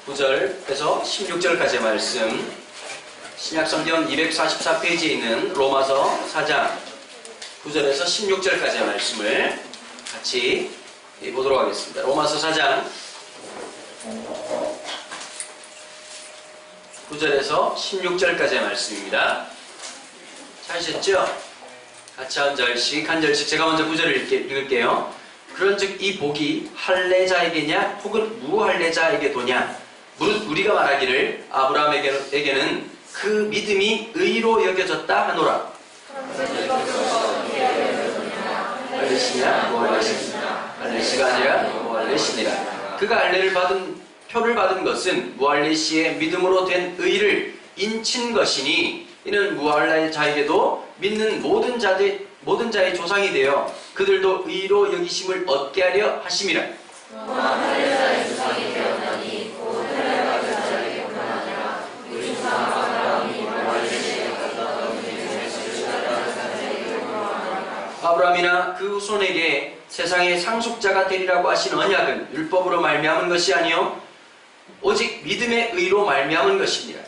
9절에서 16절까지의 말씀, 신약성경 244페이지에 있는 로마서 4장 9절에서 16절까지의 말씀을 같이 보도록 하겠습니다. 로마서 4장 9절에서 16절까지의 말씀입니다. 찾으셨죠? 같이 한 절씩 제가 먼저 9절을 읽을게요. 그런즉 이 복이 할례자에게냐 혹은 무할례자에게 도냐? 무릇 우리가 말하기를 아브라함에게는 그 믿음이 의로 여겨졌다 하노라. 할례시냐 무할례시냐? 할례시가 아니라 무할례시니라. 그가 할례를 표를 받은 것은 무할례시의 믿음으로 된 의를 인친 것이니 이는 무할례자에게도 믿는 모든 자의 조상이 되어 그들도 의로 여기심을 얻게 하려 하심이라. 무할례자의 조상이 되었나니 곧 할례 받은 자에게뿐만 아니라 우리 조상 아브라함이 무할례시에 가까운 믿음의 실체라는 자에게뿐만 아니라 아브라함이나 그 후손에게 세상의 상속자가 되리라고 하신 언약은 율법으로 말미암은 것이 아니요 오직 믿음의 의로 말미암은 것입니다.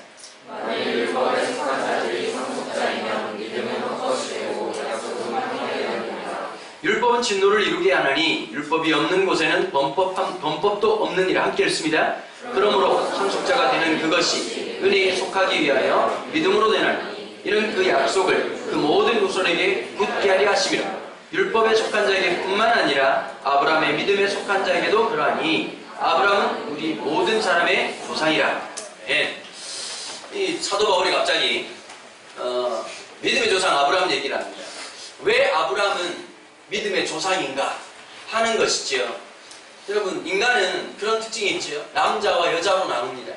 만일 율법에 속한 자들이 상속자이면 믿음은 헛것이 되고 약속은 함께 되느니라. 율법은 진노를 이루게 하나니 율법이 없는 곳에는 범법도 없느니라. 함께 읽습니다. 그러므로 상속자가 되는 그것이 은혜에 속하기 위하여 믿음으로 되나니 이는 그 약속을 그 모든 후손에게 굳게 하려 하심이라. 율법에 속한 자에게 뿐만 아니라 아브라함의 믿음에 속한 자에게도 그러하니 아브라함은 우리 모든 사람의 조상이라. 예. 이 사도 바울이 갑자기 믿음의 조상 아브라함 얘기를 합니다. 왜 아브라함은 믿음의 조상인가 하는 것이지요. 여러분, 인간은 그런 특징이 있지요. 남자와 여자로 나눕니다.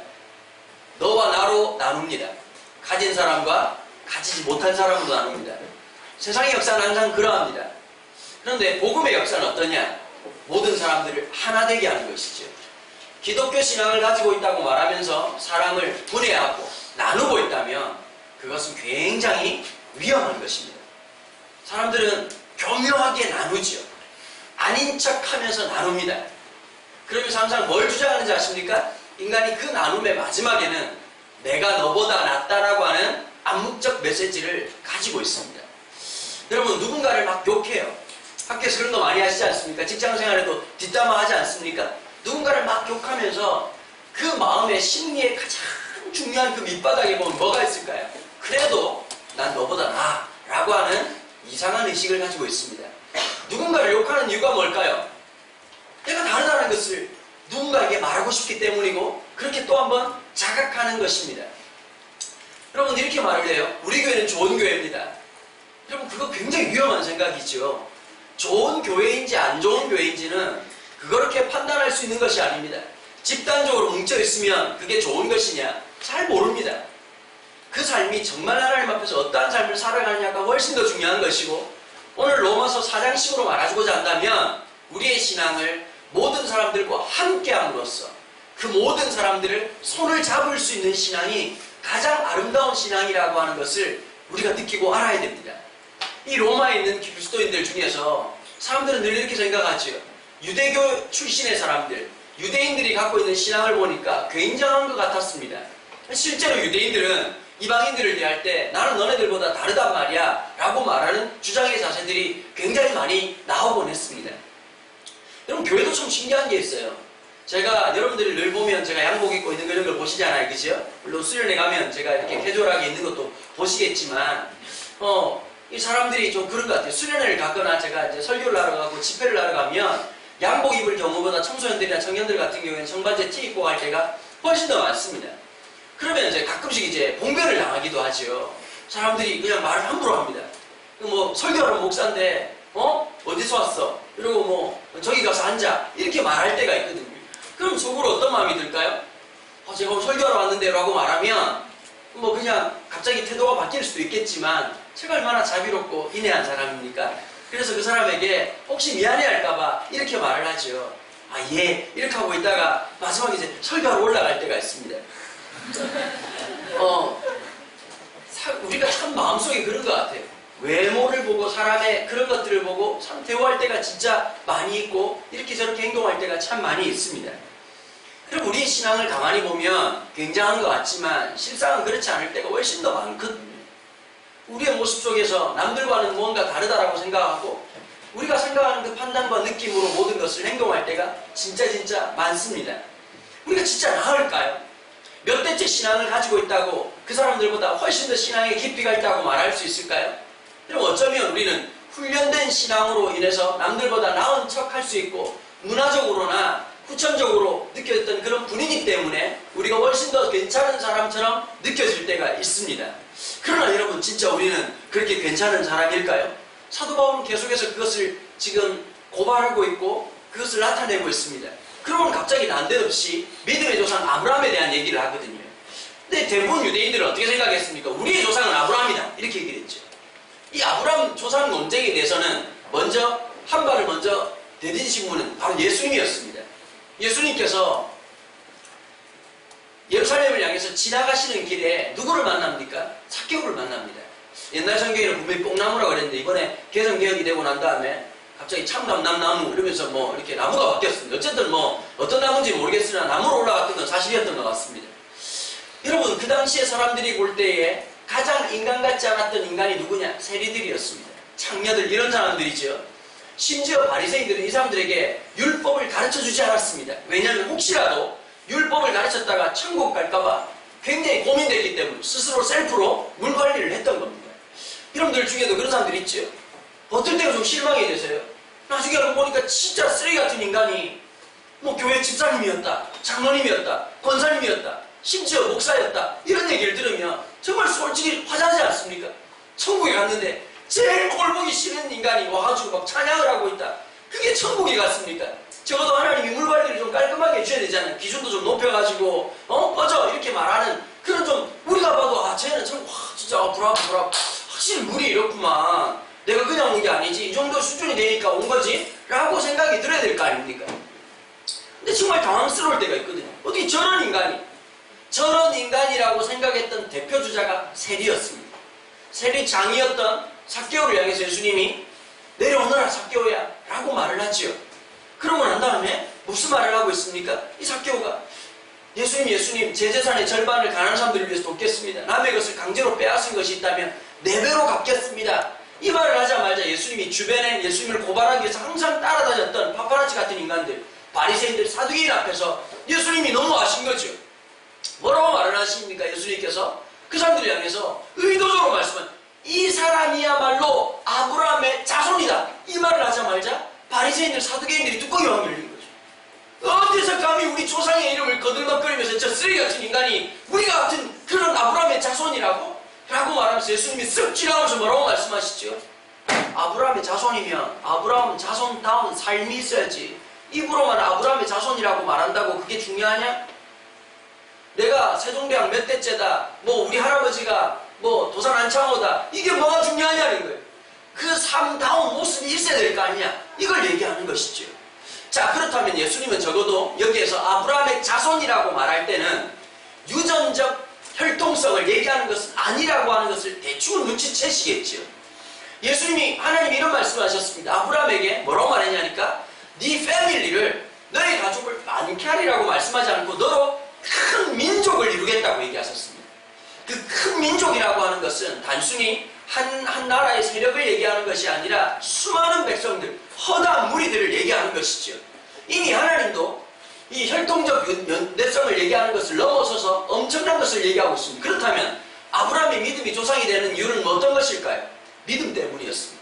너와 나로 나눕니다. 가진 사람과 가지지 못한 사람으로 나눕니다. 세상의 역사는 항상 그러합니다. 그런데 복음의 역사는 어떠냐? 모든 사람들을 하나 되게 하는 것이죠. 기독교 신앙을 가지고 있다고 말하면서 사람을 분해하고 나누고 있다면 그것은 굉장히 위험한 것입니다. 사람들은 교묘하게 나누지요. 아닌 척하면서 나눕니다. 그러면서 항상 뭘 주장하는지 아십니까? 인간이 그 나눔의 마지막에는 내가 너보다 낫다라고 하는 암묵적 메시지를 가지고 있습니다. 여러분, 누군가를 막 욕해요. 학교에서 그런 거 많이 하시지 않습니까? 직장생활에도 뒷담화 하지 않습니까? 누군가를 막 욕하면서 그 마음의 심리의 가장 중요한 그 밑바닥에 보면 뭐가 있을까요? 그래도 난 너보다 나아 라고 하는 이상한 의식을 가지고 있습니다. 누군가를 욕하는 이유가 뭘까요? 내가 다르다는 것을 누군가에게 말하고 싶기 때문이고 그렇게 또 한번 자각하는 것입니다. 여러분, 이렇게 말을 해요. 우리 교회는 좋은 교회입니다. 여러분, 그거 굉장히 위험한 생각이죠. 좋은 교회인지 안 좋은 교회인지는 그렇게 판단할 수 있는 것이 아닙니다. 집단적으로 뭉쳐있으면 그게 좋은 것이냐? 잘 모릅니다. 그 삶이 정말 하나님 앞에서 어떠한 삶을 살아가느냐가 훨씬 더 중요한 것이고, 오늘 로마서 4장식으로 말해주고자 한다면 우리의 신앙을 모든 사람들과 함께 함으로써 그 모든 사람들을 손을 잡을 수 있는 신앙이 가장 아름다운 신앙이라고 하는 것을 우리가 느끼고 알아야 됩니다. 이 로마에 있는 그리스도인들 중에서 사람들은 늘 이렇게 생각하지요. 유대교 출신의 사람들, 유대인들이 갖고 있는 신앙을 보니까 굉장한 것 같았습니다. 실제로 유대인들은 이방인들을 대할 때 나는 너네들보다 다르단 말이야 라고 말하는 주장의 자세들이 굉장히 많이 나오곤 했습니다. 여러분, 교회도 참 신기한 게 있어요. 제가 여러분들이 늘 보면 제가 양복 입고 있는 그런 걸 보시잖아요. 그죠? 물론 수련회 가면 제가 이렇게 캐주얼하게 있는 것도 보시겠지만 이 사람들이 좀 그런 것 같아요. 수련회를 갔거나 제가 이제 설교를 하러 가고 집회를 하러 가면 양복 입을 경우보다 청소년들이나 청년들 같은 경우에는 청바지에 티 입고 갈 때가 훨씬 더 많습니다. 그러면 이제 가끔씩 이제 봉변을 당하기도 하죠. 사람들이 그냥 말을 함부로 합니다. 뭐 설교하러 목사인데 어디서 왔어? 이러고 뭐 저기 가서 앉아 이렇게 말할 때가 있거든요. 그럼 속으로 어떤 마음이 들까요? 제가 오늘 설교하러 왔는데 라고 말하면 뭐 그냥 갑자기 태도가 바뀔 수도 있겠지만 제가 얼마나 자비롭고 인내한 사람입니까? 그래서 그 사람에게 혹시 미안해할까봐 이렇게 말을 하죠. 예, 이렇게 하고 있다가 마지막에 이제 설교하러 올라갈 때가 있습니다. 우리가 참 마음속에 그런 것 같아요. 외모를 보고 사람의 그런 것들을 보고 참 대우할 때가 진짜 많이 있고 이렇게 저렇게 행동할 때가 참 많이 있습니다. 그럼 우리 신앙을 가만히 보면 굉장한 것 같지만 실상은 그렇지 않을 때가 훨씬 더 많거든요. 우리의 모습 속에서 남들과는 뭔가 다르다라고 생각하고 우리가 생각하는 그 판단과 느낌으로 모든 것을 행동할 때가 진짜 많습니다. 우리가 진짜 나을까요? 몇 대째 신앙을 가지고 있다고 그 사람들보다 훨씬 더 신앙의 깊이가 있다고 말할 수 있을까요? 그럼 어쩌면 우리는 훈련된 신앙으로 인해서 남들보다 나은 척 할 수 있고 문화적으로나 후천적으로 느껴졌던 그런 분위기 때문에 우리가 훨씬 더 괜찮은 사람처럼 느껴질 때가 있습니다. 그러나 여러분, 진짜 우리는 그렇게 괜찮은 사람일까요? 사도 바울은 계속해서 그것을 지금 고발하고 있고 그것을 나타내고 있습니다. 그러면 갑자기 난데없이 믿음의 조상 아브라함에 대한 얘기를 하거든요. 근데 대부분 유대인들은 어떻게 생각했습니까? 우리의 조상은 아브라함이다, 이렇게 얘기를 했죠. 이 아브라함 조상 논쟁에 대해서는 한 발을 먼저 내딛으신 분은 바로 예수님이었습니다. 예수님께서 예루살렘을 향해서 지나가시는 길에 누구를 만납니까? 삭개오를 만납니다. 옛날 성경에는 분명히 뽕나무라고 그랬는데 이번에 개성개혁이 되고 난 다음에 갑자기 참감남나무 이러면서 뭐 이렇게 나무가 바뀌었습니다. 어쨌든 뭐 어떤 나무인지 모르겠으나 나무로 올라갔던 건 사실이었던 것 같습니다. 여러분, 그 당시에 사람들이 볼 때에 가장 인간 같지 않았던 인간이 누구냐? 세리들이었습니다. 창녀들, 이런 사람들이죠. 심지어 바리새인들은 이 사람들에게 율법을 가르쳐주지 않았습니다. 왜냐하면 혹시라도 율법을 가르쳤다가 천국 갈까봐 굉장히 고민됐기 때문에 스스로 셀프로 물관리를 했던 겁니다. 여러분들 중에도 그런 사람들 있죠. 어떨 때가 좀 실망이 되세요. 나중에 알고 보니까 진짜 쓰레기 같은 인간이 뭐 교회 집사님이었다, 장로님이었다, 권사님이었다, 심지어 목사였다, 이런 얘기를 들으면 정말 솔직히 화나지 않습니까? 천국에 갔는데 제일 꼴보기 싫은 인간이 와가지고 막 찬양을 하고 있다. 그게 천국에 갔습니까? 적어도 하나님이 물관리를 좀 깔끔하게 해줘야 되잖아요. 기준도 좀 높여가지고 꺼져 이렇게 말하는 그런 좀 우리가 봐도 쟤는 참 진짜 브라보 확실히 물이 이렇구만. 내가 그냥 온 게 아니지, 이 정도 수준이 되니까 온 거지 라고 생각이 들어야 될 거 아닙니까? 근데 정말 당황스러울 때가 있거든요. 어떻게 저런 인간이라고 생각했던 대표주자가 세리였습니다. 세리장이었던 삭개오를 향해서 예수님이 내려오너라 삭개오야 라고 말을 하지요. 그러고 난 다음에 무슨 말을 하고 있습니까? 이 삭개오가 예수님 제 재산의 절반을 가난한 사람들을 위해서 돕겠습니다. 남의 것을 강제로 빼앗은 것이 있다면 4배로 갚겠습니다. 이 말을 하자마자 예수님이 주변에 예수님을 고발하기 위해서 항상 따라다녔던 파파라치 같은 인간들, 바리새인들, 사두개인 앞에서 예수님이 너무 아신 거죠. 뭐라고 말을 하십니까? 예수님께서 그 사람들을 향해서 의도적으로 말씀한 이 사람이야말로 아브라함의 자손이다, 이 말을 하자마자 바리새인들, 사두개인들이 뚜껑이 확 열린 거죠. 어디서 감히 우리 조상의 이름을 거들먹거리면서 저 쓰레기 같은 인간이 우리가 같은 그런 아브라함의 자손이라고? 라고 말하면서 예수님이 쓱 지나가면서 뭐라고 말씀하시죠? 아브라함의 자손이면 아브라함은 자손다운 삶이 있어야지, 입으로만 아브라함의 자손이라고 말한다고 그게 중요하냐? 내가 세종대왕 몇 대째다, 뭐 우리 할아버지가 뭐 도산 안창호다, 이게 뭐가 중요하냐는 거예요. 그 삶다운 모습이 있어야 될 거 아니냐, 이걸 얘기하는 것이죠. 자, 그렇다면 예수님은 적어도 여기에서 아브라함의 자손이라고 말할 때는 유전적 혈통성을 얘기하는 것은 아니라고 하는 것을 대충 눈치채시겠죠. 예수님이, 하나님이 이런 말씀을 하셨습니다. 아브라함에게 뭐라고 말했냐니까 네 패밀리를, 너의 가족을 많게 하리라고 말씀하지 않고 너로 큰 민족을 이루겠다고 얘기하셨습니다. 그 큰 민족이라고 하는 것은 단순히 한 나라의 세력을 얘기하는 것이 아니라 수많은 백성들, 허다한 무리들을 얘기하는 것이죠. 이미 하나님도 이 혈통적 연대성을 얘기하는 것을 넘어서서 엄청난 것을 얘기하고 있습니다. 그렇다면 아브라함의 믿음이 조상이 되는 이유는 어떤 것일까요? 믿음 때문이었습니다.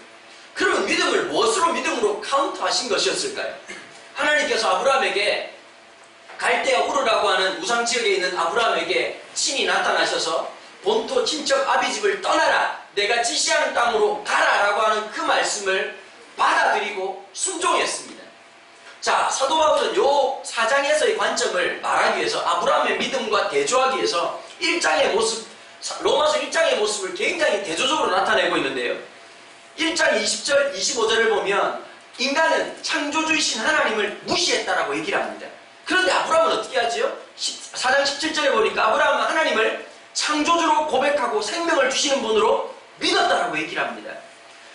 그러면 믿음을 무엇으로 믿음으로 카운트하신 것이었을까요? 하나님께서 아브라함에게 갈대아 우르라고 하는 우상 지역에 있는 아브라함에게 친히 나타나셔서 본토 친척 아비집을 떠나라, 내가 지시하는 땅으로 가라 라고 하는 그 말씀을 받아들이고 순종했습니다. 자, 사도 바울은 요 4장에서의 관점을 말하기 위해서, 아브라함의 믿음과 대조하기 위해서 1장의 모습, 로마서 1장의 모습을 굉장히 대조적으로 나타내고 있는데요. 1장 20절, 25절을 보면 인간은 창조주이신 하나님을 무시했다라고 얘기를 합니다. 그런데 아브라함은 어떻게 하지요? 4장 17절에 보니까 아브라함은 하나님을 창조주로 고백하고 생명을 주시는 분으로 믿었다라고 얘기를 합니다.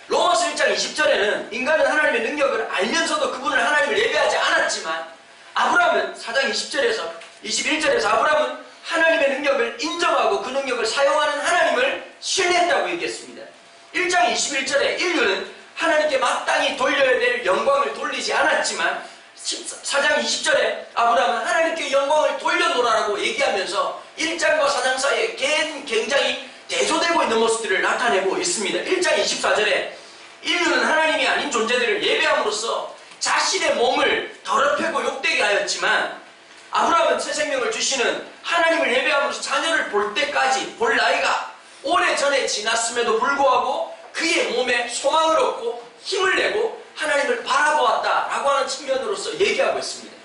로마서 1장 20절에는 인간은 하나님의 능력을 알면서도 그분을 하나님을 예배하지 않았지만, 아브라함은 4장 20절에서 21절에서 아브라함은 하나님의 능력을 인정하고 그 능력을 사용하는 하나님을 신뢰했다고 얘기했습니다. 1장 21절에 인류는 하나님께 마땅히 돌려야 될 영광을 돌리지 않았지만 4장 20절에 아브라함은 하나님께 영광을 돌려놓으라고 얘기하면서 1장과 4장 사이에 굉장히 대조되고 있는 모습들을 나타내고 있습니다. 1장 24절에 인류는 하나님이 아닌 존재들을 예배함으로써 자신의 몸을 더럽히고 욕되게 하였지만 아브라함은 새 생명을 주시는 하나님을 예배함으로써 자녀를 볼 때까지 볼 나이가 오래전에 지났음에도 불구하고 그의 몸에 소망을 얻고 힘을 내고 하나님을 바라보았다라고 하는 측면으로서 얘기하고 있습니다.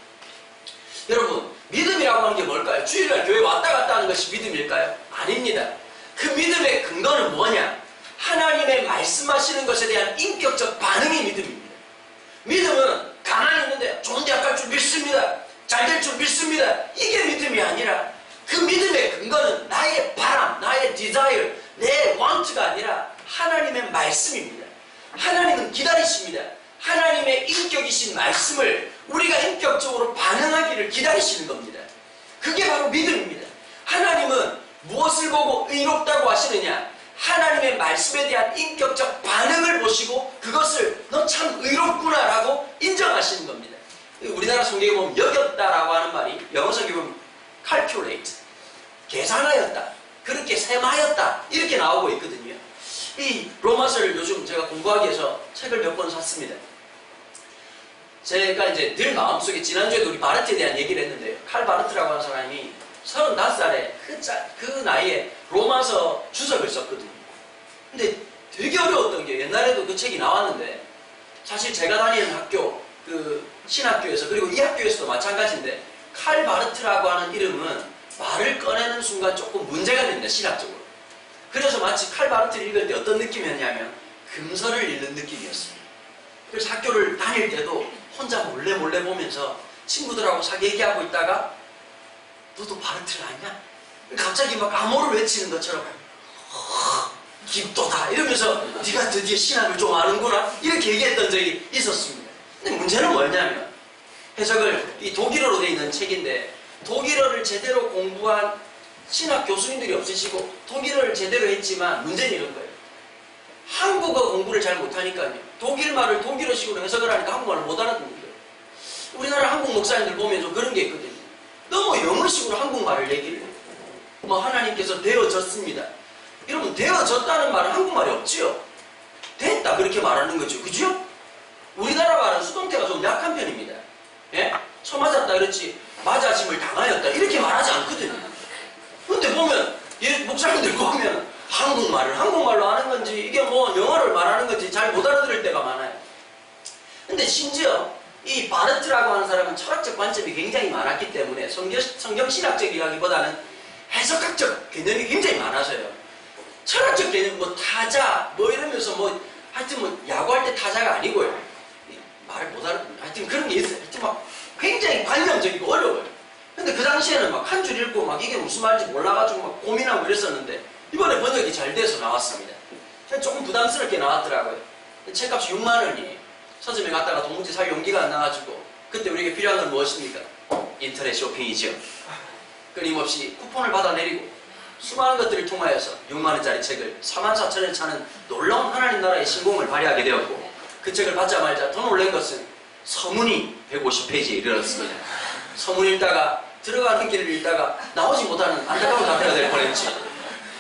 여러분, 믿음이라고 하는 게 뭘까요? 주일날 교회 왔다 갔다 하는 것이 믿음일까요? 아닙니다. 그 믿음의 근거는 뭐냐? 하나님의 말씀하시는 것에 대한 인격적 반응이 믿음입니다. 믿음은 가만히 있는데 좋은 대학 갈 줄 믿습니다. 잘 될 줄 믿습니다. 이게 믿음이 아니라 그 믿음의 근거는 나의 바람, 나의 desire, 내 want가 아니라 하나님의 말씀입니다. 하나님은 기다리십니다. 하나님의 인격이신 말씀을 우리가 인격적으로 반응하기를 기다리시는 겁니다. 그게 바로 믿음입니다. 하나님은 무엇을 보고 의롭다고 하시느냐? 하나님의 말씀에 대한 인격적 반응을 보시고 그것을 너 참 의롭구나 라고 인정하시는 겁니다. 우리나라 성경에 보면 여겼다라고 하는 말이 영어 성경에 보면 calculate, 계산하였다, 그렇게 셈하였다 이렇게 나오고 있거든요. 이 로마서를 요즘 제가 공부하기 위해서 책을 몇 권 샀습니다. 제가 이제 늘 마음속에 지난주에도 우리 바르트에 대한 얘기를 했는데요. 칼 바르트라고 하는 사람이 35살에 그 나이에 로마서 주석을 썼거든요. 근데 되게 어려웠던 게 옛날에도 그 책이 나왔는데 사실 제가 다니는 학교 그 신학교에서 그리고 이 학교에서도 마찬가지인데 칼 바르트라고 하는 이름은 말을 꺼내는 순간 조금 문제가 됩니다. 신학적으로. 그래서 마치 칼 바르트를 읽을 때 어떤 느낌이었냐면 금서를 읽는 느낌이었습니다. 그래서 학교를 다닐 때도 혼자 몰래 보면서 친구들하고 얘기하고 있다가 너도 바르트를 아냐? 갑자기 막 암호를 외치는 것처럼 깊도다 이러면서 네가 드디어 신학을 좀 아는구나 이렇게 얘기했던 적이 있었습니다. 근데 문제는 뭐였냐면 해석을 이 독일어로 되어 있는 책인데 독일어를 제대로 공부한 신학 교수님들이 없으시고 독일어를 제대로 했지만 문제는 이런 거예요. 한국어 공부를 잘 못하니까요. 독일말을 독일어식으로 해석을 하니까 한국말을 못 알아듣는 거예요. 우리나라 한국 목사님들 보면 좀 그런 게 있거든요. 너무 영어식으로 한국말을 얘기를 해요. 뭐 하나님께서 되어졌습니다. 여러분 되어졌다는 말은 한국말이 없지요. 됐다 그렇게 말하는 거죠. 그죠? 우리나라 말은 수동태가 좀 약한 편입니다. 예? 쳐맞았다 그렇지 맞아짐을 당하였다 이렇게 말하지 않거든요. 근데 보면 목사님들 보면 한국말로 하는 건지 이게 뭐 영어를 말하는 건지 잘 못 알아들을 때가 많아요. 근데 심지어 이 바르트라고 하는 사람은 철학적 관점이 굉장히 많았기 때문에 성경신학적 이야기보다는 해석학적 개념이 굉장히 많아서요. 철학적 개념 뭐 타자 뭐 이러면서 뭐 하여튼 뭐 야구할 때 타자가 아니고요. 말을 못 알아듣는 하여튼 그런 게 있어요. 하여튼 막 굉장히 관념적이고 어려워요. 근데 그 당시에는 막 한 줄 읽고 막 이게 무슨 말인지 몰라가지고 막 고민하고 이랬었는데 이번에 번역이 잘 돼서 나왔습니다. 조금 부담스럽게 나왔더라고요. 책값이 6만 원이에요. 서점에 갔다가 도무지 살 용기가 안 나가지고 그때 우리에게 필요한 건 무엇입니까? 인터넷 쇼핑이죠. 끊임없이 쿠폰을 받아내리고 수많은 것들을 통하여서 6만 원짜리 책을 44,000원 차는 놀라운 하나님 나라의 신공을 발휘하게 되었고 그 책을 받자마자 더 놀란 것은 서문이 150페이지에 이르렀습니다. 서문 읽다가 들어가는 길을 읽다가 나오지 못하는 안타까운 상태가 될 뻔했지.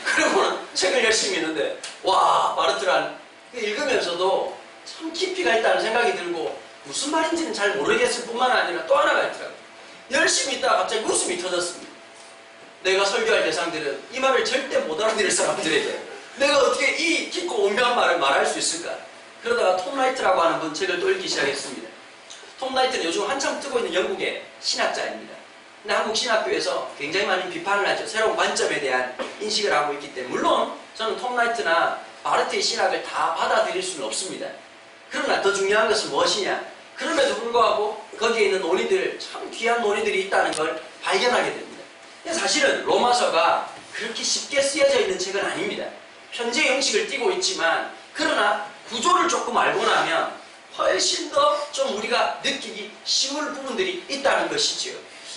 그러고는 책을 열심히 읽는데 와 바르트란 읽으면서도 참 깊이가 있다는 생각이 들고 무슨 말인지는 잘 모르겠을 뿐만 아니라 또 하나가 있더라고요. 열심히 있다가 갑자기 웃음이 터졌습니다. 내가 설교할 대상들은 이 말을 절대 못 알아들을 사람들에게 내가 어떻게 이 깊고 오묘한 말을 말할 수 있을까? 그러다가 톰 라이트라고 하는 분 책을 또 읽기 시작했습니다. 톰 라이트는 요즘 한참 뜨고 있는 영국의 신학자입니다. 근데 한국 신학교에서 굉장히 많은 비판을 하죠. 새로운 관점에 대한 인식을 하고 있기 때문에 물론 저는 톰 라이트나 바르트의 신학을 다 받아들일 수는 없습니다. 그러나 더 중요한 것은 무엇이냐? 그럼에도 불구하고 거기에 있는 논의들 참 귀한 논의들이 있다는 걸 발견하게 됩니다. 사실은 로마서가 그렇게 쉽게 쓰여져 있는 책은 아닙니다. 현재 형식을 띠고 있지만 그러나 구조를 조금 알고 나면 훨씬 더 좀 우리가 느끼기 쉬울 부분들이 있다는 것이지요.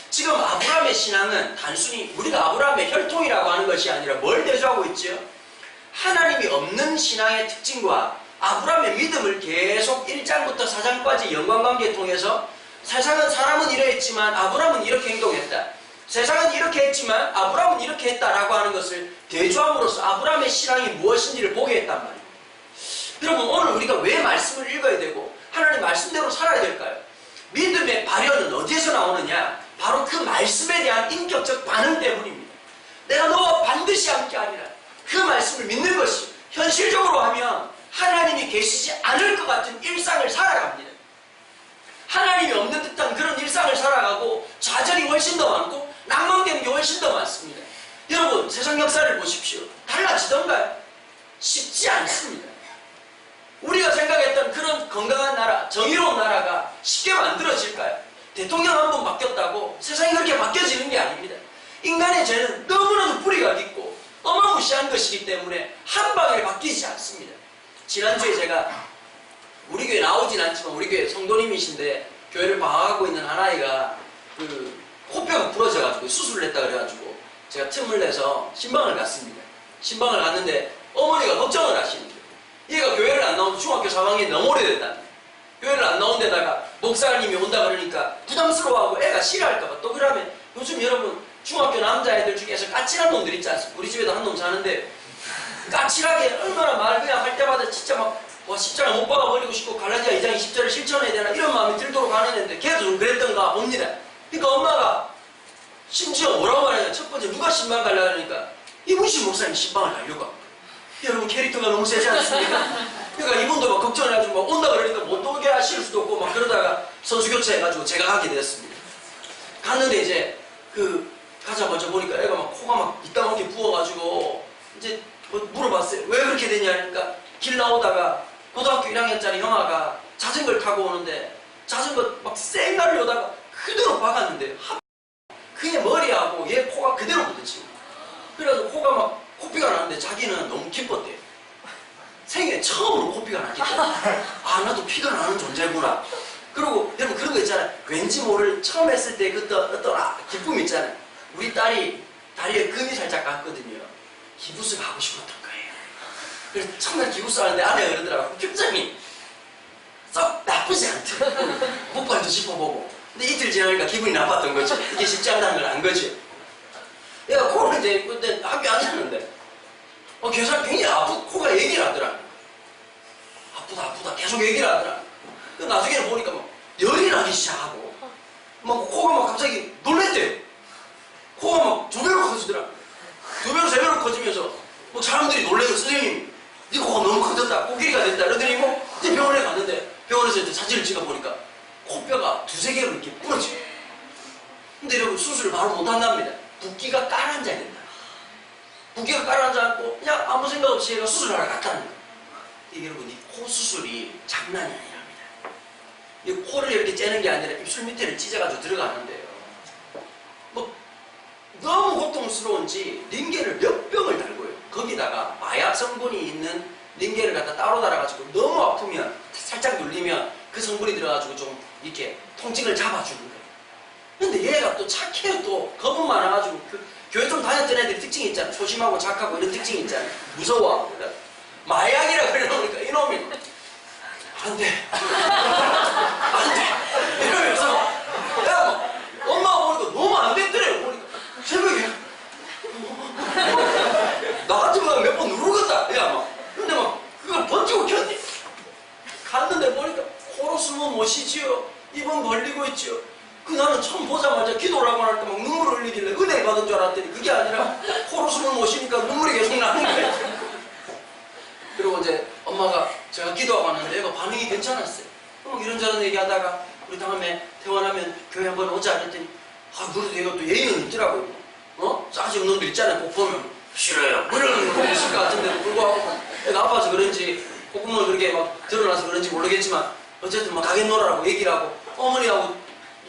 지금 아브라함의 신앙은 단순히 우리가 아브라함의 혈통이라고 하는 것이 아니라 뭘 대조하고 있죠? 하나님이 없는 신앙의 특징과 아브라함의 믿음을 계속 1장부터 4장까지 연관관계 통해서 세상은 사람은 이러했지만 아브라함은 이렇게 행동했다. 세상은 이렇게 했지만 아브라함은 이렇게 했다라고 하는 것을 대조함으로써 아브라함의 신앙이 무엇인지를 보게 했단 말이에요. 여러분, 오늘 우리가 왜 말씀을 읽어야 되고 하나님 말씀대로 살아야 될까요? 믿음의 발현은 어디에서 나오느냐? 바로 그 말씀에 대한 인격적 반응 때문입니다. 내가 너와 반드시 함께하리라. 그 말씀을 믿는 것이 현실적으로 하면 하나님이 계시지 않을 것 같은 일상을 살아갑니다. 하나님이 없는 듯한 그런 일상을 살아가고 좌절이 훨씬 더 많고 낭망되는 게 훨씬 더 많습니다. 여러분, 세상 역사를 보십시오. 달라지던가요? 쉽지 않습니다. 우리가 생각했던 그런 건강한 나라, 정의로운 나라가 쉽게 만들어질까요? 대통령 한 번 바뀌었다고 세상이 그렇게 바뀌어지는 게 아닙니다. 인간의 죄는 너무나도 뿌리가 깊고 어마무시한 것이기 때문에 한 방에 바뀌지 않습니다. 지난주에 제가 우리 교회 나오진 않지만 우리 교회 성도님이신데 교회를 방학하고 있는 한 아이가 그 코뼈가 부러져가지고 수술을 했다 그래가지고 제가 틈을 내서 신방을 갔습니다. 신방을 갔는데 어머니가 걱정을 하시는 거예요. 얘가 교회를 안 나오면 중학교 4학년이 너무 오래됐다. 교회를 안 나온 데다가 목사님이 온다 그러니까 부담스러워하고 애가 싫어할까봐. 또 그러면 요즘 여러분 중학교 남자애들 중에서 까칠한 놈들 있지 않습니까? 우리 집에도 한 놈 사는데 까칠하게 얼마나 말 그냥 할 때마다 진짜 막 십자가 못 박아 버리고 싶고 갈라디아 2장 20절을 실천해야 되나 이런 마음이 들도록 하는 애인데 걔도 좀 그랬던가 봅니다. 그러니까 엄마가 심지어 뭐라고 말하냐. 첫 번째 누가 신방 가려고 하니까 이분신 목사님 신방을 가려고 합니다. 여러분 캐릭터가 너무 세지 않습니까? 그러니까 이분도 막 걱정해가지고 막 온다 그러니까 못 오게 하실 수도 없고 막 그러다가 선수 교체해가지고 제가 가게 되었습니다. 갔는데 이제 가자마자 보니까 애가 막 코가 막 이따만하게 부어가지고 이제 물어봤어요. 왜 그렇게 되냐 하니까 길 나오다가 고등학교 1학년짜리 형아가 자전거를 타고 오는데 자전거 막 쌩가를 오다가 그대로 박았는데 그의 머리하고 얘 코가 그대로 부딪히고 그래가지고 코가 막 코피가 나는데 자기는 너무 기뻤대요. 생애 처음으로 코피가 났기 때문에 아 나도 피가 나는 존재구나. 그리고 여러분 그런 거 있잖아요. 왠지 모를 처음 했을 때 어떤 기쁨 있잖아요. 우리 딸이 다리에 금이 살짝 갔거든요. 기부스 가고 싶었던 거예요. 그래서 첫날 기부스 하는데 아내가 그러더라고요. 굉장히 썩 나쁘지 않더라고요. 목발도 짚어보고. 근데 이틀 지나니까 기분이 나빴던 거죠. 이게 쉽지 않다는 걸 안 거죠. 얘가 코를 이제 그때 학교 안 갔는데 교사가 굉장히 코가 얘기를 하더라. 아프다 계속 얘기를 하더라. 나중에는 보니까 막 열이 나기 시작하고 막 코가 막 갑자기 놀랬대요. 코가 막 2배로 커지더라. 2배로 3배로 커지면서 뭐 사람들이 놀래서 선생님 네 코가 너무 커졌다 코끼리가 됐다 이러더니 뭐 이제 병원에 갔는데 병원에서 이제 사진을 찍어보니까 코뼈가 2-3개로 이렇게 부러져요. 근데 여러분 수술을 바로 못한답니다. 붓기가 깔아앉아야 된다. 붓기가 깔아앉아갖고 그냥 아무 생각 없이 얘가 수술하러 갔다는 거예요. 이게 여러분 이 코 수술이 장난이 아니랍니다. 이 코를 이렇게 째는 게 아니라 입술 밑에를 찢어가지고 들어가는데요. 뭐 너무 고통스러운지 링겔을 몇 병을 달고요. 거기다가 마약 성분이 있는 링겔을 갖다 따로 달아가지고 너무 아프면 살짝 눌리면 그 성분이 들어가지고 좀 이렇게 통증을 잡아주는 거예요. 근데 얘가 또 착해요. 또 겁은 많아가지고 교회 좀 다녔던 애들이 특징이 있잖아. 소심하고 착하고 이런 특징이 있잖아. 무서워하고. 그러니까 마약이라 그러니까 이놈이 안 돼. 안 돼. 이러면서 야 엄마가 보니까 너무 안 됐더래. 보니까 새벽에 나 같은 거 몇 번 누르겠다. 야 막. 근데 막 그걸 번지고 켰네. 갔는데 보니까 코로 숨은 못 쉬지요. 입은 벌리고 있지요. 나는 처음 보자마자 기도를 하고 나니까 막 눈물을 흘리길래 은혜 받은 줄 알았더니 그게 아니라 코로 숨을 못 쉬니까 눈물이 계속 나는 거예요. 그리고 이제 엄마가 제가 기도하고 왔는데 애가 반응이 괜찮았어요. 막 이런저런 얘기하다가 우리 다음에 퇴원하면 교회 한번 오자 그랬더니 그래도 얘가 또 예의는 있더라고요. 싸지는 놈들 있잖아요. 꼭 보면 싫어요. 그러는 거 있을 것 같은데도 불구하고 애가 아파서 그런지 콧구멍을 그렇게 막 드러나서 그런지 모르겠지만 어쨌든 막 가겠노라라고 얘기를 하고 어머니하고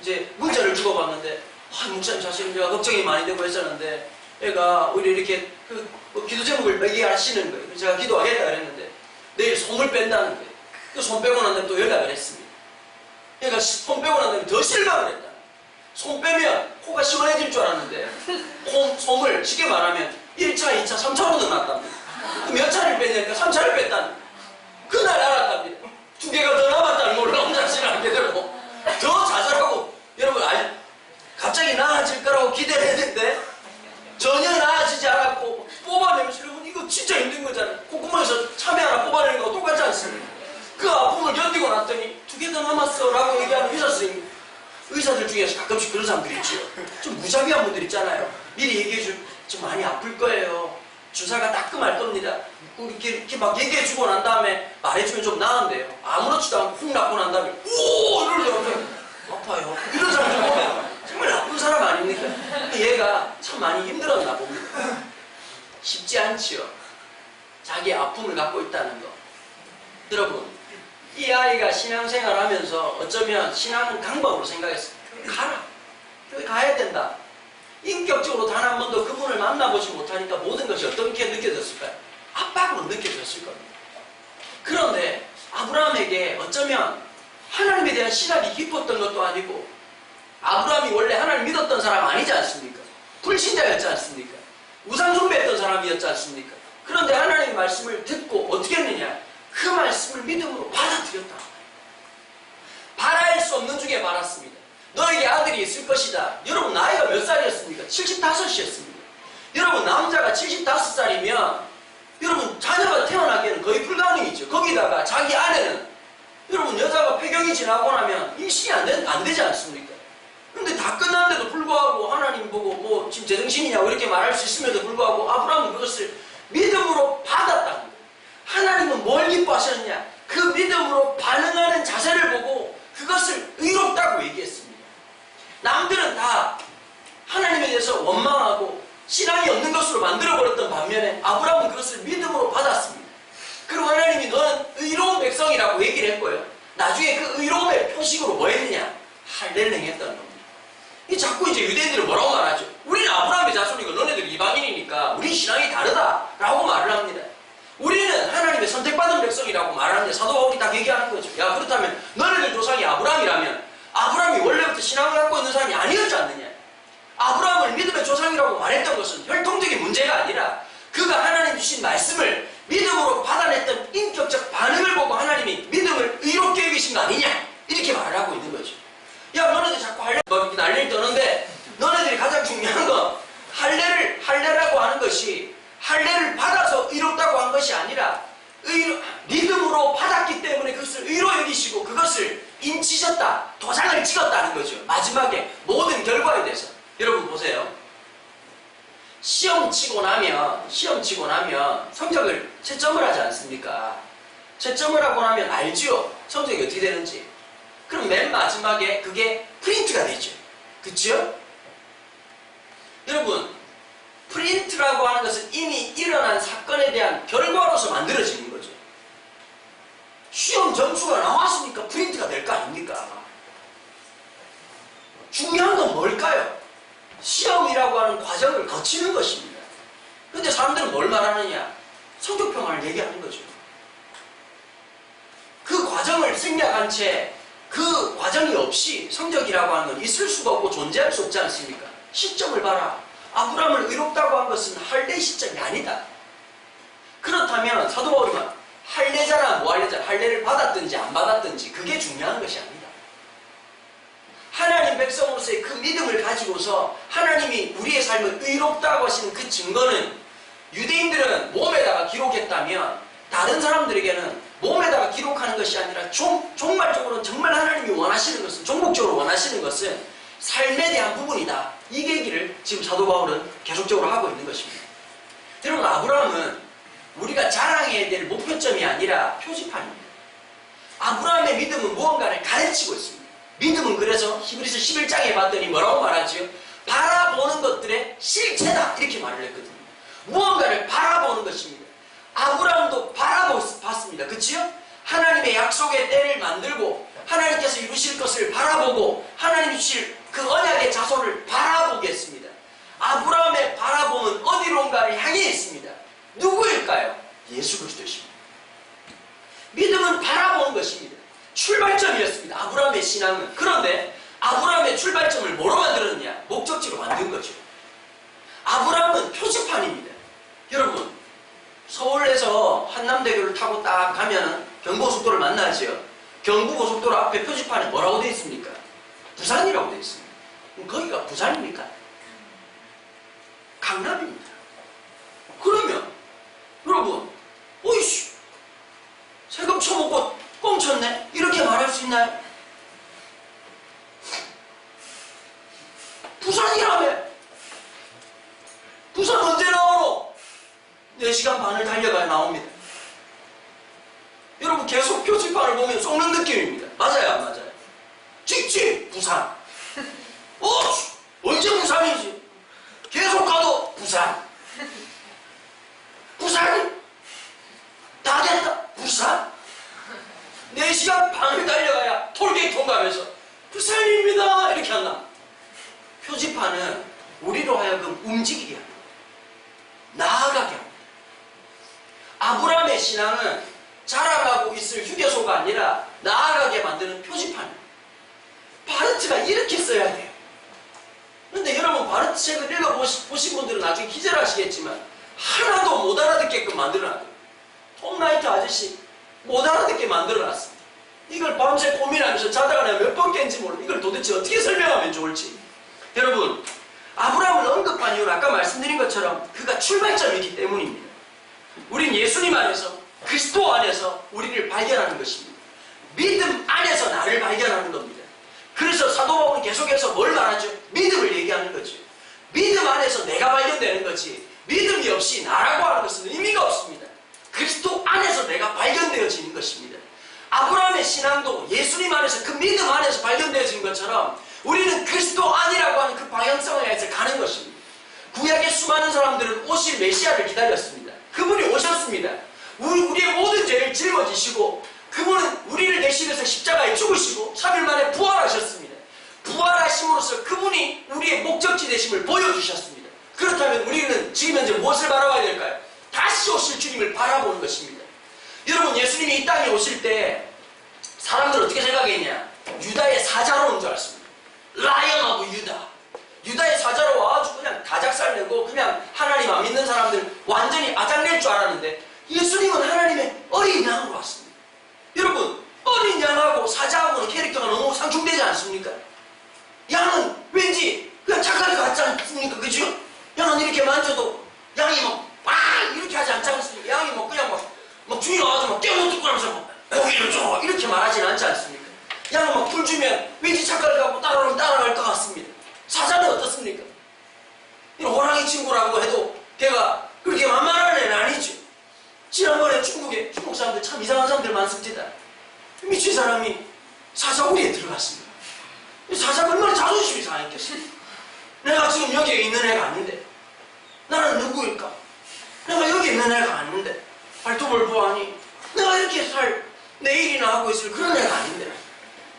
이제 문자를 주고받는데 목사님 사실 제가 걱정이 많이 되고 했었는데 애가 오히려 이렇게 기도 제목을 매기 하시는 거예요. 그래서 제가 기도하겠다 그랬는데 내일 솜을 뺀다는 거예요. 그 솜 빼고 난 다음에 또 연락을 했습니다. 애가 솜 빼고 난 다음에 더 실망을 했다. 솜 빼면 코가 시원해질 줄 알았는데 솜을 쉽게 말하면 1차, 2차, 3차로도 났답니다. 몇 차를 뺐냐니까 3차를 뺐다는 그날 알았답니다. 2개가 더 남았다는 놀라운 자신을 알게 되고 더 자살하고 여러분 갑자기 나아질 거라고 기대를 했는데 전혀 나아지지 않았고 뽑아내면서 여러분 이거 진짜 힘든 거잖아요. 콧구멍에서 참외 하나 뽑아내는 거하고 똑같지 않습니까? 그 아픔을 견디고 났더니 2개 더 남았어 라고 얘기하는 의사 선생님, 의사들 중에서 가끔씩 그런 사람들이 있죠. 좀 무자비한 분들 있잖아요. 미리 얘기해주면 좀 많이 아플 거예요. 주사가 따끔할 겁니다. 이렇게 막 얘기해주고 난 다음에 말해주면 좀 나은데요. 아무렇지도 않고 훅 낫고 난 다음에 오! 이러려고 아파요. 이런 사람들 보면 정말 나쁜 사람 아닙니까? 얘가 참 많이 힘들었나 봅니다. 쉽지 않지요. 자기 아픔을 갖고 있다는 거. 여러분, 이 아이가 신앙생활 하면서 어쩌면 신앙은 강박으로 생각했어요. 교회 가라. 교회 가야 된다. 인격적으로 단 한 번도 그분을 만나보지 못하니까 모든 것이 어떻게 느껴졌을까요? 압박으로 느껴졌을 겁니다. 그런데 아브라함에게 어쩌면 하나님에 대한 신학이 깊었던 것도 아니고 아브라함이 원래 하나님 믿었던 사람 아니지 않습니까? 불신자였지 않습니까? 우상숭배했던 사람이었지 않습니까? 그런데 하나님의 말씀을 듣고 어떻게 했느냐? 그 말씀을 믿음으로 받아들였다. 바랄 수 없는 중에 바랐습니다. 너에게 아들이 있을 것이다. 여러분 나이가 몇 살이었습니까? 75이었습니다. 여러분 남자가 75살이면 여러분 자녀가 태어나기에는 거의 불가능이죠. 거기다가 자기 아내는 여러분 여자가 폐경이 지나고 나면 임신이 안 되지 않습니까? 근데 다 끝났는데도 불구하고 하나님 보고 뭐 지금 제정신이냐고 이렇게 말할 수 있음에도 불구하고 아브라함은 그것을 믿음으로 받았다는 거예요. 하나님은 뭘 기뻐하셨냐? 그 믿음으로 반응하는 자세를 보고 그것을 의롭다고 얘기했습니다. 남들은 다 하나님에 대해서 원망하고 신앙이 없는 것으로 만들어버렸던 반면에 아브라함은 그것을 믿음으로 받았습니다. 그리고 하나님이 너는 의로운 백성이라고 얘기를 했고요. 나중에 그 의로움의 표식으로 뭐 했느냐? 할례를 행했다는 겁니다. 이 자꾸 이제 유대인들은 뭐라고 말하죠? 우리는 아브라함의 자손이고 너네들 이방인이니까 우리 신앙이 다르다라고 말을 합니다. 우리는 하나님의 선택받은 백성이라고 말하는데 사도 바울이 딱 얘기하는 거죠. 야 그렇다면 너네들 조상이 아브라함이라면 아브라함이 원래부터 신앙을 갖고 있는 사람이 아니었지 않느냐? 아브라함을 믿음의 조상이라고 말했던 것은 혈통적인 문제가 아니라 그가 하나님 주신 말씀을 믿음으로 받아냈던 인격적 반응을 보고 하나님이 믿음을 의롭게 여기신 거 아니냐? 이렇게 말을 하고 있는 거죠. 야 너네들 자꾸 할례 이렇게 난리를 떠는데 너네들이 가장 중요한 건 할례라고 하는 것이 할례를 받아서 의롭다고 한 것이 아니라 믿음으로 받았기 때문에 그것을 의로 여기시고 그것을 인치셨다, 도장을 찍었다는 거죠. 마지막에 모든 결과에 대해서. 여러분 보세요. 시험 치고 나면 성적을 채점을 하지 않습니까? 채점을 하고 나면 알죠? 성적이 어떻게 되는지. 그럼 맨 마지막에 그게 프린트가 되죠. 그쵸? 여러분 프린트라고 하는 것은 이미 일어난 사건에 대한 결과로서 만들어지는 거죠. 시험 점수가 나왔으니까 프린트가 될 거 아닙니까? 중요한 건 뭘까요? 시험이라고 하는 과정을 거치는 것입니다. 그런데 사람들은 뭘 말하느냐? 성적평가를 얘기하는 거죠. 그 과정을 생략한 채 그 과정이 없이 성적이라고 하는 건 있을 수가 없고 존재할 수 없지 않습니까? 시점을 봐라. 아브라함을 의롭다고 한 것은 할례 시점이 아니다. 그렇다면 사도 바울이 말 할례자나 무할례자, 할례를 받았든지 안 받았든지 그게 중요한 것이 아니다. 하나님 백성으로서의 그 믿음을 가지고서 하나님이 우리의 삶을 의롭다고 하시는 그 증거는 유대인들은 몸에다가 기록했다면 다른 사람들에게는 몸에다가 기록하는 것이 아니라 종말적으로 정말 하나님이 원하시는 것은, 종국적으로 원하시는 것은 삶에 대한 부분이다. 이 얘기를 지금 사도 바울은 계속적으로 하고 있는 것입니다. 여러분 아브라함은 우리가 자랑해야 될 목표점이 아니라 표지판입니다. 아브라함의 믿음은 무언가를 가르치고 있습니다. 믿음은 그래서 히브리서 11장에 봤더니 뭐라고 말하죠? 바라보는 것들의 실체다 이렇게 말을 했거든요. 무언가를 바라보는 것입니다. 아브라함도 바라봤습니다. 그치요? 하나님의 약속의 때를 만들고 하나님께서 이루실 것을 바라보고 하나님이 주실 그 언약의 자손을 바라보겠습니다. 아브라함의 바라봄은 어디론가를 향해 있습니다. 누구일까요? 예수 그리스도십니다. 믿음은 바라보는 것입니다. 출발점이었습니다. 아브라함의 신앙은. 그런데 아브라함의 출발점을 뭐로 만들었느냐? 목적지로 만든 거죠. 아브라함은 표지판입니다. 여러분, 서울에서 한남대교를 타고 딱 가면 경부고속도로를 만나지요. 경부고속도로 앞에 표지판에 뭐라고 되어 있습니까? 부산이라고 되어 있습니다. 그럼 거기가 부산입니까? 강남입니다. 그러면 여러분, 오이씨, 세금 처먹고 꽁쳤네? 이렇게 말할 수 있나요? 부산이라며! 부산 언제 나오노? 4시간 반을 달려가야 나옵니다. 여러분, 계속 표지판을 보면 속는 느낌입니다. 맞아요, 안 맞아요? 찍지? 부산. 언제 부산이지? 계속 가도 부산. 부산이? 다 됐다. 부산? 4시간 반을 달려가야 톨게이트 통과하면서 부산입니다. 이렇게 한다. 표지판은 우리로 하여금 움직이게 합니다. 나아가게 합니다. 아브라함의 신앙은 자라가고 있을 휴게소가 아니라 나아가게 만드는 표지판입니다. 바르트가 이렇게 써야 돼요. 근데 여러분, 바르트 책을 읽어보신 분들은 나중에 기절하시겠지만 하나도 못 알아듣게끔 만들어놨어요. 톰 라이트 아저씨 못 알아듣게 만들어놨습니다. 이걸 밤새 고민하면서 자다가 내가 몇 번 깬지 몰라. 이걸 도대체 어떻게 설명하면 좋을지. 여러분, 아브라함을 언급한 이유는 아까 말씀드린 것처럼 그가 출발점이기 때문입니다. 우린 예수님 안에서, 그리스도 안에서 우리를 발견하는 것입니다. 믿음 안에서 나를 발견하는 겁니다. 그래서 사도 바울은 계속해서 뭘 말하죠? 믿음을 얘기하는 거죠. 믿음 안에서 내가 발견되는 거지, 믿음이 없이 나라고 하는 것은 의미가 없습니다. 그리스도 안에서 내가 발견되어지는 것입니다. 아브라함의 신앙도 예수님 안에서, 그 믿음 안에서 발견되어진 것처럼 우리는 그리스도 안이라고 하는 그 방향성을 향해서 가는 것입니다. 구약의 수많은 사람들은 오실 메시아를 기다렸습니다. 그분이 오셨습니다. 우리의 모든 죄를 짊어지시고 그분은 우리를 대신해서 십자가에 죽으시고 3일 만에 부활하셨습니다. 부활하심으로써 그분이 우리의 목적지 되심을 보여주셨습니다. 그렇다면 우리는 지금 현재 무엇을 바라봐야 될까요? 다시 오실 주님을 바라보는 것입니다. 여러분, 예수님이 이 땅에 오실 때 사람들 어떻게 생각했냐? 유다의 사자로 온 줄 알았습니다. 라이언 오브 유다. 유다의 사자로 와가지고 그냥 다작살 내고 그냥 하나님 안 믿는 사람들 완전히 아작낼 줄 알았는데 예수님은 하나님의 어린 양으로 왔습니다. 여러분, 어린 양하고 사자하고는 캐릭터가 너무 상충되지 않습니까? 양은 왠지 그냥 착하게 같지 않습니까? 그죠? 양은 이렇게 만져도 양이 이렇게 하지 않지 않습니까? 양이 그냥 주인 와가지고 깨워 듣고 나면서 고기를 줘! 이렇게 말하지는 않지 않습니까? 양은 풀 주면 왠지 착각을 갖고 따라갈 것 같습니다. 사자는 어떻습니까? 호랑이 친구라고 해도 걔가 그렇게 만만한 애는 아니죠. 지난번에 중국에 중국 사람들 참 이상한 사람들 많습니다. 미친 사람이 사자우리에 들어갔습니다. 사자가 얼마나 자존심이 상했겠어요. 내가 지금 여기에 있는 애가 아닌데 나는 누구일까? 내가 여기 있는 애가 아닌데 발톱을 보아하니 내가 이렇게 살 내일이나 하고 있을 그런 애가 아닌데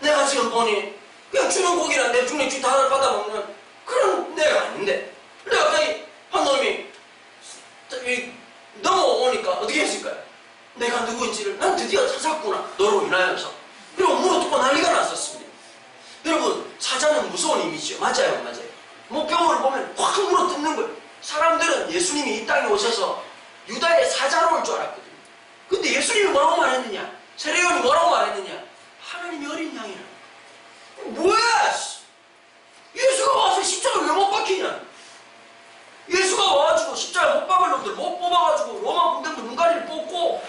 내가 지금 보니 그냥 주는 고기랑 내 중에 쥐 다 받아먹는 그런 애가 아닌데 근데 갑자기 한 놈이 넘어오니까 어떻게 했을까요? 내가 누구인지를 난 드디어 찾았구나, 너로 인하여서. 그리고 물어뜯고 난리가 났었습니다. 여러분, 사자는 무서운 이미지요. 맞아요, 맞아요. 목표물을 보면 확 물어뜯는 거예요. 사람들은 예수님이 이 땅에 오셔서 유다의 사자로 올 줄 알았거든요. 근데 예수님이 뭐라고 말했느냐? 세례요한이 뭐라고 말했느냐? 하나님이 어린 양이라. 뭐야! 예수가 와서 십자가를 왜 못 박히냐? 예수가 와가지고 십자가에 못 박을 놈들 못 뽑아가지고 로마 군대들 눈가리를 뽑고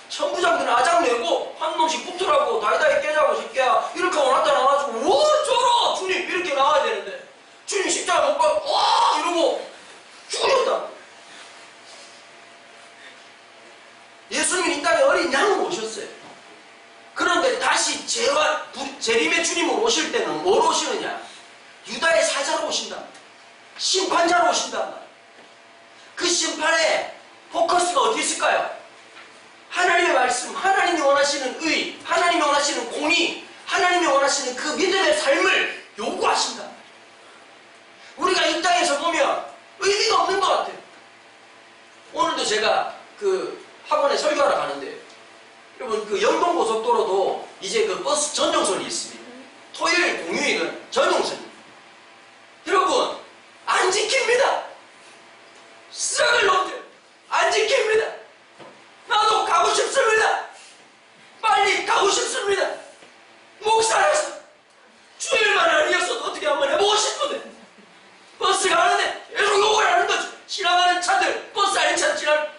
천부장들은 아작내고 한 놈씩 붙으라고 다이다이 깨자고 새끼야 이렇게 하고 나타나가지고 저러! 주님 이렇게 나와야 되는데 주님 십자가에 못 박고 이러고 죽으셨다. 예수님이 이 땅에 어린 양으로 오셨어요. 그런데 다시 재림의 주님으로 오실 때는 뭐로 오시느냐? 유다의 사자로 오신다. 심판자로 오신단 말이에요. 그 심판에 포커스가 어디 있을까요? 하나님의 말씀, 하나님이 원하시는 의, 하나님이 원하시는 공의, 하나님이 원하시는 그 믿음의 삶을 요구하신단 말이에요. 우리가 이 땅에서 보면 의미가 없는 것 같아요. 오늘도 제가 그 학원에 설교하러 가는데 여러분, 그 영동고속도로도 이제 그 버스 전용선이 있습니다. 토요일 공휴일은 전용선입니다. 여러분, 안 지킵니다. 쓰라글 놈들, 안 지킵니다. 나도 가고 싶습니다. 빨리 가고 싶습니다. 목사라서 주일만 아니었어도 어떻게 한번 해보고 싶은데 버스 가는데 계속 욕을 하는 거죠. 지나가는 차들, 버스 아닌 차 지나가는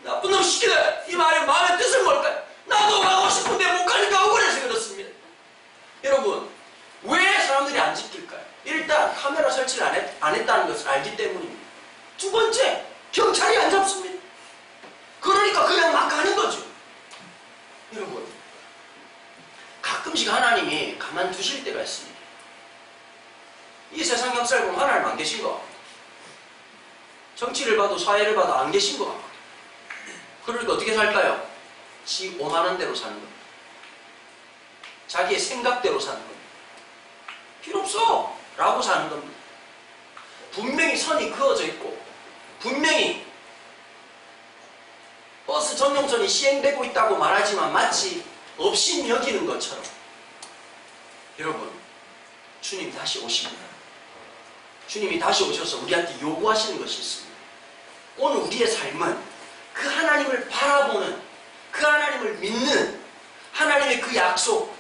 나쁜 놈 시키다. 이 말의 마음의 뜻은 뭘까요? 나도 가고 싶은데 못 가니까 억울해서 그렇습니다. 여러분, 왜 사람들이 안 지킬까요? 일단 카메라 설치를 안 했다는 것을 알기 때문입니다. 두 번째, 경찰이 안 잡습니다. 그러니까 그냥 막 가는 거죠. 여러분, 가끔씩 하나님이 가만두실 때가 있습니다. 이 세상 역사를 보면 하나님 안 계신 것 같아요. 정치를 봐도 사회를 봐도 안 계신 것 같아요. 그러니까 어떻게 살까요? 지 오만한 대로 사는 겁니다. 자기의 생각대로 사는 겁니다. 필요 없어! 라고 사는 겁니다. 분명히 선이 그어져 있고 분명히 버스 전용선이 시행되고 있다고 말하지만 마치 없인 여기는 것처럼 여러분, 주님 다시 오십니다. 주님이 다시 오셔서 우리한테 요구하시는 것이 있습니다. 오늘 우리의 삶은 그 하나님을 바라보는, 그 하나님을 믿는 하나님의 그 약속,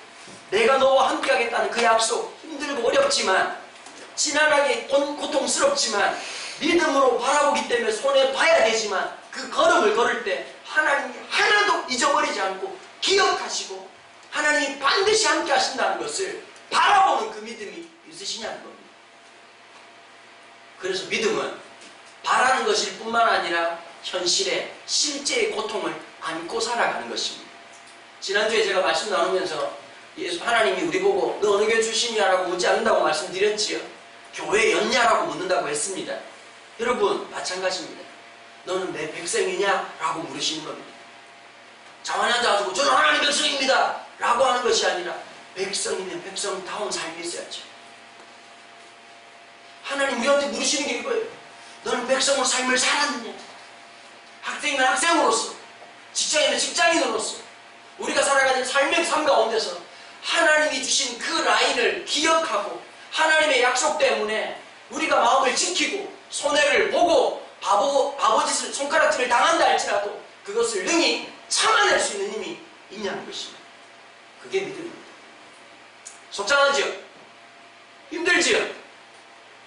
내가 너와 함께 하겠다는 그 약속, 힘들고 어렵지만 지난하게 고통스럽지만 믿음으로 바라보기 때문에 손에 봐야 되지만 그 걸음을 걸을 때 하나님이 하나도 잊어버리지 않고 기억하시고 하나님이 반드시 함께 하신다는 것을 바라보는 그 믿음이 있으시냐는 겁니다. 그래서 믿음은 바라는 것일 뿐만 아니라 현실의 실제의 고통을 안고 살아가는 것입니다. 지난주에 제가 말씀 나누면서 하나님이 우리 보고 너 어느 교회 출신이냐라고 묻지 않는다고 말씀드렸지요. 교회였냐라고 묻는다고 했습니다. 여러분, 마찬가지입니다. 너는 내 백성이냐? 라고 물으시는 겁니다. 자만히 앉아가지고 저는 하나님 백성입니다 라고 하는 것이 아니라 백성이면 백성다운 삶이 있어야죠. 하나님 우리한테 물으시는 게 이거예요. 너는 백성으로 삶을 살았느냐? 학생이면 학생으로서, 직장이면 직장인으로서 우리가 살아가는 삶의 삶 가운데서 하나님이 주신 그 라인을 기억하고 하나님의 약속 때문에 우리가 마음을 지키고 손해를 보고 바보짓을 손가락질을 당한다 할지라도 그것을 능히 참아낼 수 있는 힘이 있냐는 것입니다. 그게 믿음입니다. 속상하지요? 힘들지요?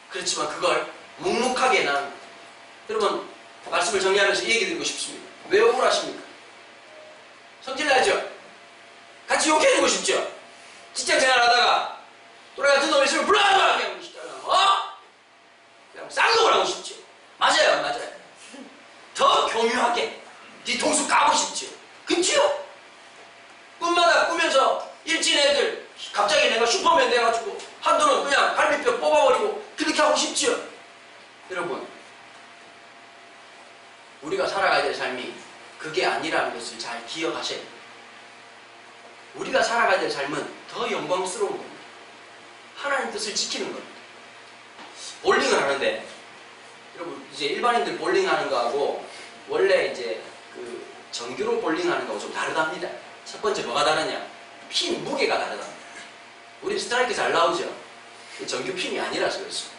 그렇지만 그걸 묵묵하게 난 여러분, 말씀을 정리하면서 이 얘기 드리고 싶습니다. 왜 억울하십니까? 성질나죠? 같이 욕해주고 싶죠? 직장생활 하다가 또래 같은 놈이 있으면 불안하게 하고 싶잖아. 그냥 쌍욕을 하고 싶죠? 맞아요, 맞아요. 더 교묘하게 뒤통수 까고 싶죠? 그치요? 꿈마다 꾸면서 일진 애들 갑자기 내가 슈퍼맨 돼가지고 한도는 그냥 갈비뼈 뽑아버리고 그렇게 하고 싶죠? 여러분, 우리가 살아가야 될 삶이 그게 아니라는 것을 잘 기억하셔야 됩니다. 우리가 살아가야 될 삶은 더 영광스러운 겁니다. 하나님 뜻을 지키는 겁니다. 볼링을 하는데 여러분, 이제 일반인들 볼링하는 거하고 원래 이제 그 정규로 볼링하는 거하고 좀 다르답니다. 첫 번째 뭐가 다르냐? 핀 무게가 다르답니다. 우리 스트라이크 잘 나오죠? 정규 핀이 아니라서 그렇습니다.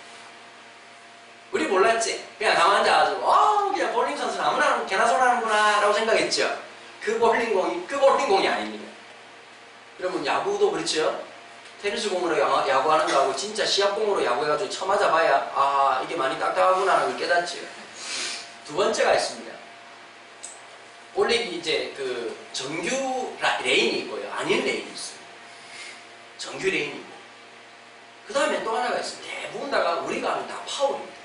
우리 몰랐지? 그냥 가만히 앉아가지고 그냥 볼링 선수는 아무나 개나 소나 하는구나 라고 생각했죠? 그 볼링공이 아닙니다. 여러분, 야구도 그렇죠? 테니스 공으로 야구하는 거하고 진짜 시합공으로 야구해가지고 쳐맞아봐야 이게 많이 딱딱하구나 라는 걸 깨닫죠. 두 번째가 있습니다. 볼링이 이제 그 정규 레인이 있고요, 아닌 레인이 있어요. 정규 레인이 있고 그 다음에 또 하나가 있어요. 대부분 다가 우리가 하면 다 파울입니다.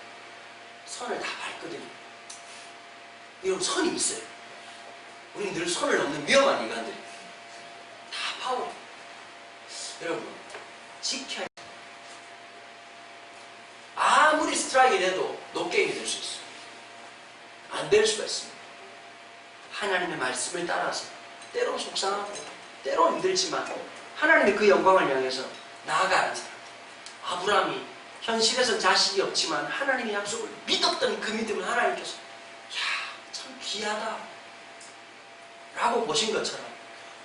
선을 다 밟거든요. 여러분, 선이 있어요. 우리는 늘 선을 넘는 위험한 인간들이 다 파울. 여러분, 지켜야 돼요. 아무리 스트라이크가 돼도 노게임이 될 수 있어요. 안 될 수가 있습니다. 하나님의 말씀을 따라서 때로 속상하고 때로 힘들지만 하나님의 그 영광을 향해서 나아가는 사람. 아브라함이 현실에선 자식이 없지만 하나님의 약속을 믿었던 그 믿음을 하나님께서 참 귀하다 라고 보신 것처럼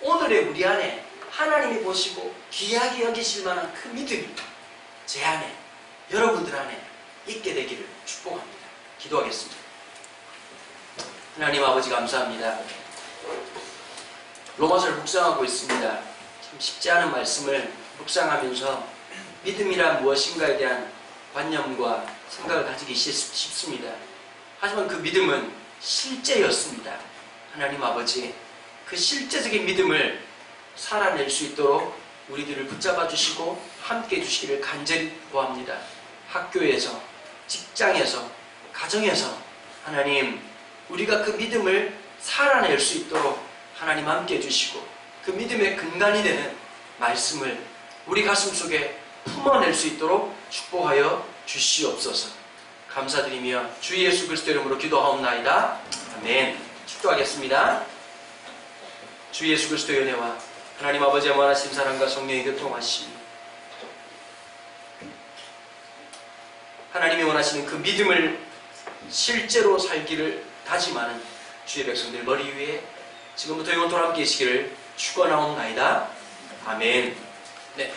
오늘의 우리 안에 하나님이 보시고 귀하게 여기실 만한 그 믿음이 제 안에, 여러분들 안에 있게 되기를 축복합니다. 기도하겠습니다. 하나님 아버지 감사합니다. 로마서를 묵상하고 있습니다. 참 쉽지 않은 말씀을 묵상하면서 믿음이란 무엇인가에 대한 관념과 생각을 가지기 쉽습니다. 하지만 그 믿음은 실제였습니다. 하나님 아버지, 그 실제적인 믿음을 살아낼 수 있도록 우리들을 붙잡아 주시고 함께 해주시기를 간절히 구합니다. 학교에서, 직장에서, 가정에서 하나님, 우리가 그 믿음을 살아낼 수 있도록 하나님 함께 해주시고 그 믿음의 근간이 되는 말씀을 우리 가슴 속에 품어낼 수 있도록 축복하여 주시옵소서. 감사드리며 주 예수 그리스도 이름으로 기도하옵나이다. 아멘. 축도하겠습니다. 주 예수 그리스도의 은혜와 하나님 아버지의 무한하신 사랑과 성령의 교통하심, 하나님이 원하시는 그 믿음을 실제로 살기를 다짐하는 주의 백성들 머리 위에 지금부터 영원토록 함께 계시기를 축원하옵나이다. 아멘. 네.